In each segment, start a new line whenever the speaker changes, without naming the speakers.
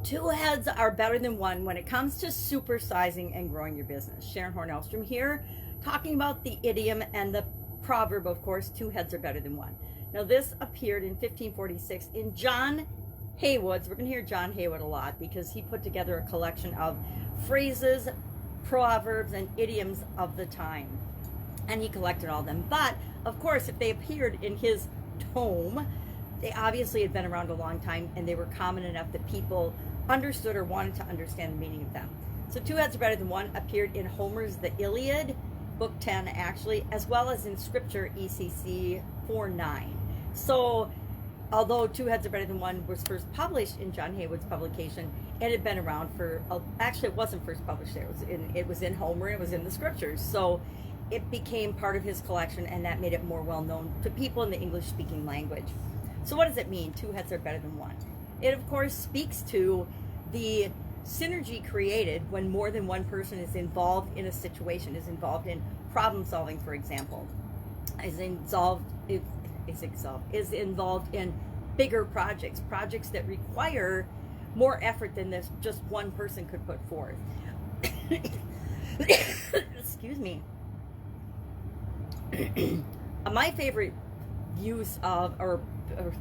Two heads are better than one when it comes to supersizing and growing your business. Sharon Horne-Ellstrom here, talking about the idiom and the proverb, of course, two heads are better than one. Now, this appeared in 1546 in John Haywood's. We're going to hear John Haywood a lot because he put together a collection of phrases, proverbs, and idioms of the time. And he collected all of them. But, of course, if they appeared in his tome, they obviously had been around a long time and they were common enough that people understood or wanted to understand the meaning of them. So two heads are better than one appeared in Homer's The Iliad, book 10 actually, as well as in scripture ECC 4:9. So although two heads are better than one was first published in John Haywood's publication, it had been around for, actually it wasn't first published there, it was in Homer, it was in the scriptures. So it became part of his collection and that made it more well known to people in the English speaking language. So what does it mean, two heads are better than one? It, of course, speaks to the synergy created when more than one person is involved in a situation, is involved in problem solving, for example, is involved in bigger projects that require more effort than this just one person could put forth. Excuse me. My favorite use of or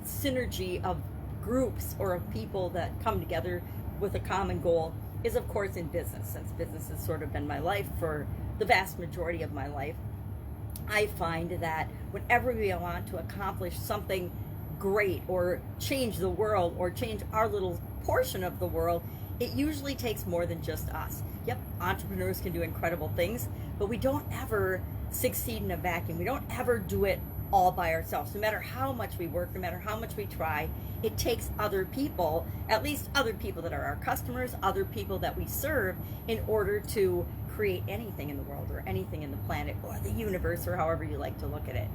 synergy of groups or of people that come together with a common goal is, of course, in business. Since business has sort of been my life for the vast majority of my life, I find that whenever we want to accomplish something great or change the world or change our little portion of the world, it usually takes more than just us. Yep, entrepreneurs can do incredible things, but we don't ever succeed in a vacuum. We don't ever do it all by ourselves. No matter how much we work, no matter how much we try, it takes other people, at least other people that are our customers, other people that we serve, in order to create anything in the world or anything in the planet or the universe or however you like to look at it.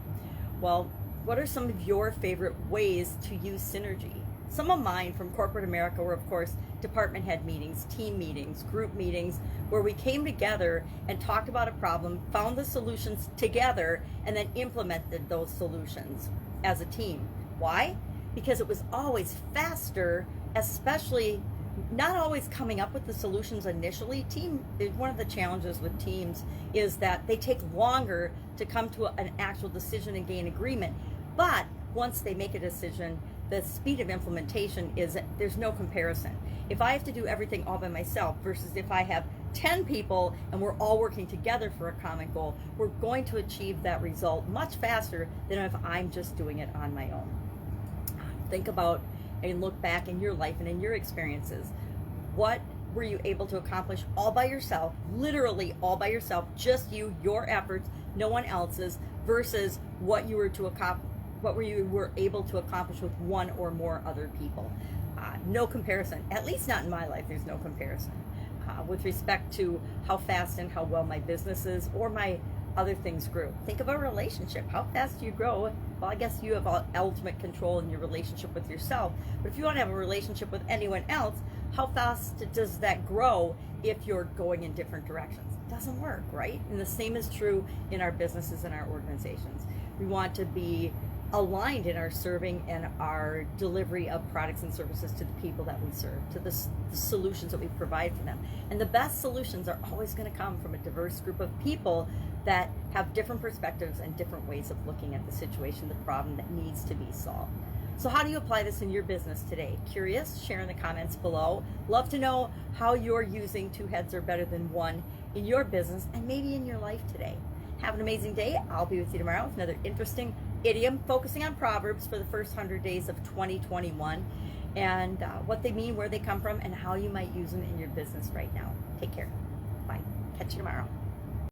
Well, what are some of your favorite ways to use synergy? Some of mine from corporate America were, of course, department head meetings, team meetings, group meetings, where we came together and talked about a problem, found the solutions together, and then implemented those solutions as a team. Why? Because it was always faster, especially not always coming up with the solutions initially. One of the challenges with teams is that they take longer to come to an actual decision and gain agreement. But once they make a decision, the speed of implementation is, there's no comparison. If I have to do everything all by myself versus if I have 10 people and we're all working together for a common goal, we're going to achieve that result much faster than if I'm just doing it on my own. Think about and look back in your life and in your experiences. What were you able to accomplish all by yourself, literally all by yourself, just you, your efforts, no one else's, versus what you were able to accomplish with one or more other people? No comparison. At least not in my life, there's no comparison. With respect to how fast and how well my business is or my other things grew. Think of a relationship. How fast do you grow? Well, I guess you have ultimate control in your relationship with yourself. But if you want to have a relationship with anyone else, how fast does that grow if you're going in different directions? It doesn't work, right? And the same is true in our businesses and our organizations. We want to be aligned in our serving and our delivery of products and services to the people that we serve, to the solutions that we provide for them. And the best solutions are always going to come from a diverse group of people that have different perspectives and different ways of looking at the situation, the problem that needs to be solved. So how do you apply this in your business today? Curious? Share in the comments below. Love to know how you're using two heads are better than one in your business and maybe in your life today. Have an amazing day. I'll be with you tomorrow with another interesting idiom focusing on proverbs for the first 100 days of 2021 and what they mean, where they come from, and how you might use them in your business right now. Take care. Bye. Catch you tomorrow.